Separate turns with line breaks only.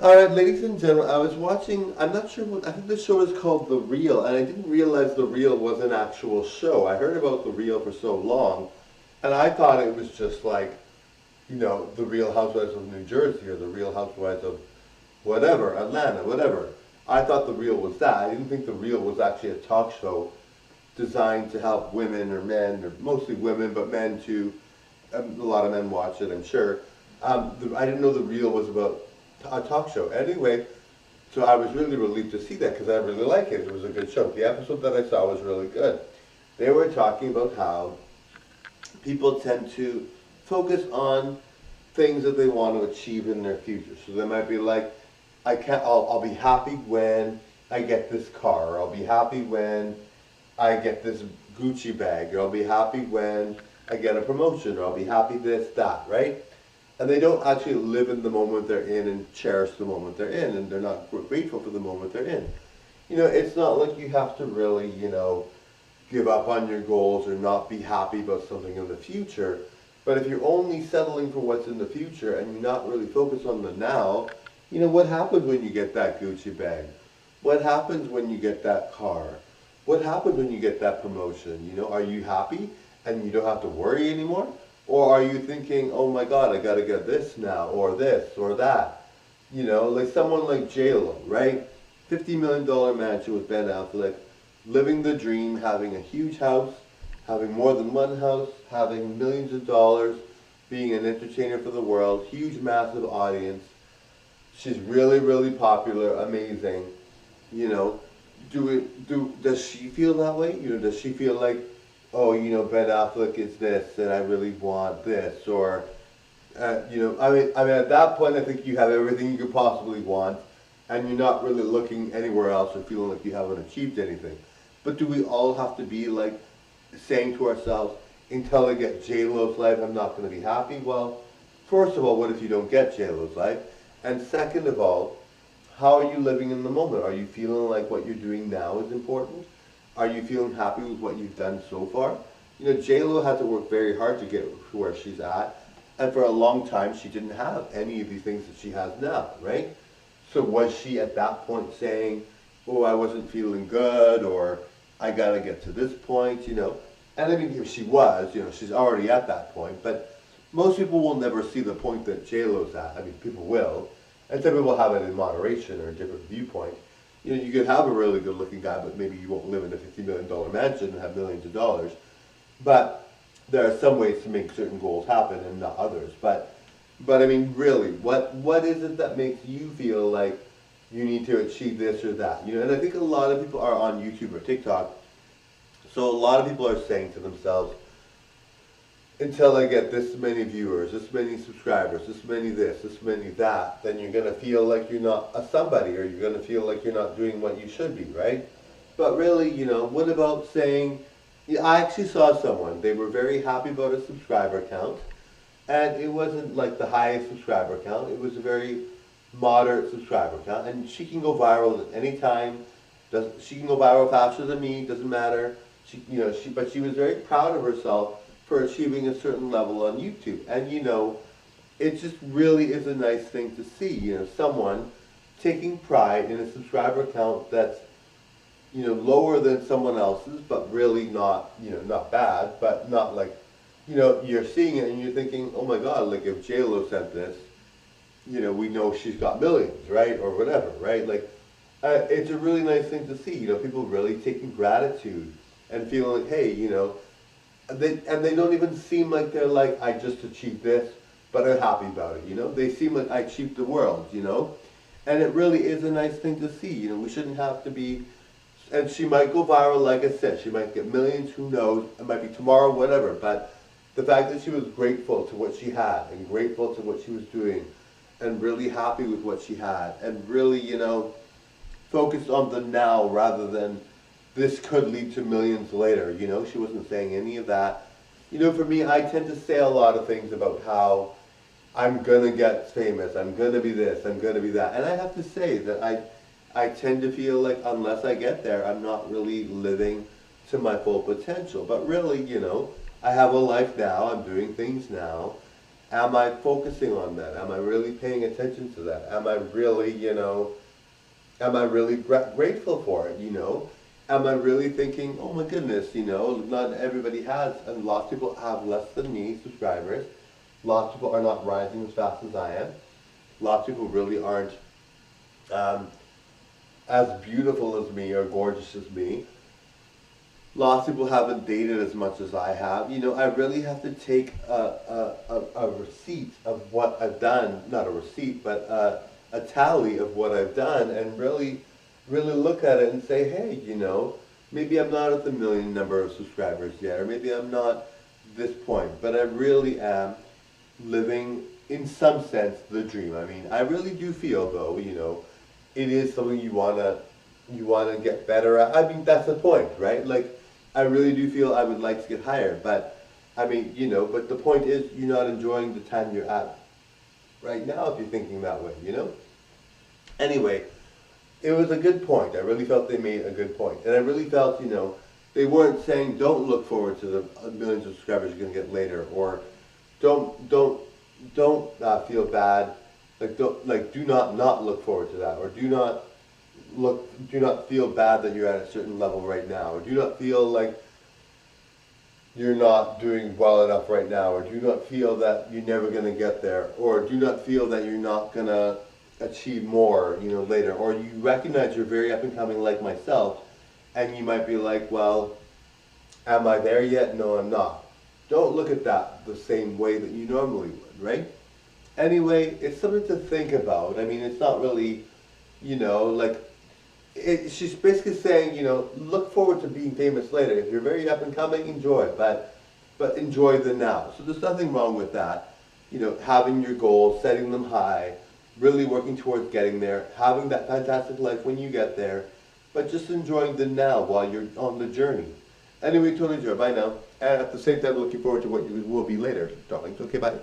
All right, ladies and gentlemen, I was watching, I'm not sure what, I think the show is called The Real, and I didn't realize The Real was an actual show. I heard about The Real for so long, and I thought it was just like, The Real Housewives of New Jersey or The Real Housewives of whatever, Atlanta, whatever. I thought The Real was that. I didn't think The Real was actually a talk show designed to help women or men, or mostly women, but men too. A lot of men watch it, I'm sure. I didn't know The Real was about a talk show. Anyway, so I was really relieved to see that because I really like it. It was a good show. The episode that I saw was really good. They were talking about how people tend to focus on things that they want to achieve in their future. So they might be like, I'll be happy when I get this car, or I'll be happy when I get this Gucci bag, or I'll be happy when I get a promotion, or I'll be happy this, that, right? And they don't actually live in the moment they're in and cherish the moment they're in, and they're not grateful for the moment they're in. It's not like you have to really, give up on your goals or not be happy about something in the future. But if you're only settling for what's in the future and you're not really focused on the now, what happens when you get that Gucci bag? What happens when you get that car? What happens when you get that promotion? Are you happy and you don't have to worry anymore? Or are you thinking, oh my God, I gotta get this now, or this, or that? Like someone like J-Lo, right? $50 million mansion with Ben Affleck, living the dream, having a huge house, having more than one house, having millions of dollars, being an entertainer for the world, huge, massive audience. She's really, really popular, amazing. You know, does she feel that way? Does she feel like, oh, Ben Affleck is this, and I really want this, or, I mean, at that point, I think you have everything you could possibly want, and you're not really looking anywhere else or feeling like you haven't achieved anything. But do we all have to be like saying to ourselves, until I get J-Lo's life, I'm not going to be happy? Well, first of all, what if you don't get J-Lo's life? And second of all, how are you living in the moment? Are you feeling like what you're doing now is important? Are you feeling happy with what you've done so far? J-Lo had to work very hard to get to where she's at. And for a long time, she didn't have any of these things that she has now, right? So was she at that point saying, oh, I wasn't feeling good, or I got to get to this point, And I mean, if she was, she's already at that point. But most people will never see the point that J-Lo's at. I mean, people will. And some people have it in moderation or a different viewpoint. You could have a really good-looking guy, but maybe you won't live in a $50 million mansion and have millions of dollars. But there are some ways to make certain goals happen and not others. But I mean, really, what is it that makes you feel like you need to achieve this or that? And I think a lot of people are on YouTube or TikTok. So a lot of people are saying to themselves, until I get this many viewers, this many subscribers, this many this, this many that, then you're going to feel like you're not a somebody, or you're going to feel like you're not doing what you should be, right? But really, what about saying, I actually saw someone, they were very happy about a subscriber count, and it wasn't like the highest subscriber count, it was a very moderate subscriber count, and she can go viral at any time. She can go viral faster than me, doesn't matter. But she was very proud of herself for achieving a certain level on YouTube. And it just really is a nice thing to see, someone taking pride in a subscriber count that's, lower than someone else's, but really not, not bad, but not like, you're seeing it and you're thinking, oh my God, like if J-Lo said this, we know she's got millions, right? Or whatever, right? Like, it's a really nice thing to see, people really taking gratitude and feeling like, hey, they don't even seem like they're like, I just achieved this, but I'm happy about it, They seem like I achieved the world, And it really is a nice thing to see, we shouldn't have to be, and she might go viral, like I said, she might get millions, who knows, it might be tomorrow, whatever, but the fact that she was grateful to what she had, and grateful to what she was doing, and really happy with what she had, and really, focused on the now rather than this could lead to millions later, she wasn't saying any of that. For me, I tend to say a lot of things about how I'm gonna get famous, I'm gonna be this, I'm gonna be that, and I have to say that I tend to feel like unless I get there, I'm not really living to my full potential. But really, I have a life now, I'm doing things now, Am I focusing on that? Am I really paying attention to that? Am I really, am I really grateful for it, Am I really thinking, oh my goodness, not everybody has, and lots of people have less than me subscribers. Lots of people are not rising as fast as I am. Lots of people really aren't um, as beautiful as me or gorgeous as me. Lots of people haven't dated as much as I have. I really have to take a receipt of what I've done, not a receipt, but a tally of what I've done, and really look at it and say, hey, maybe I'm not at the million number of subscribers yet, or maybe I'm not this point, but I really am living, in some sense, the dream. I mean, I really do feel, though, it is something you wanna get better at. I mean, that's the point, right? Like, I really do feel I would like to get higher, but I mean, but the point is you're not enjoying the time you're at right now if you're thinking that way. Anyway, it was a good point. I really felt they made a good point. And I really felt, they weren't saying don't look forward to the millions of subscribers you're going to get later, or don't feel bad, do not look forward to that, or do not feel bad that you're at a certain level right now, or do not feel like you're not doing well enough right now, or do not feel that you're never going to get there, or do not feel that you're not going to achieve more, later, or you recognize you're very up and coming like myself, and you might be like, well, am I there yet? No, I'm not. Don't look at that the same way that you normally would, right? Anyway, it's something to think about. I mean, it's not really, she's basically saying, look forward to being famous later. If you're very up and coming, enjoy it, but enjoy the now. So there's nothing wrong with that. Having your goals, setting them high, really working towards getting there, having that fantastic life when you get there, but just enjoying the now while you're on the journey. Anyway, totally enjoy. Bye now. And at the same time, looking forward to what you will be later, darling. Okay, bye.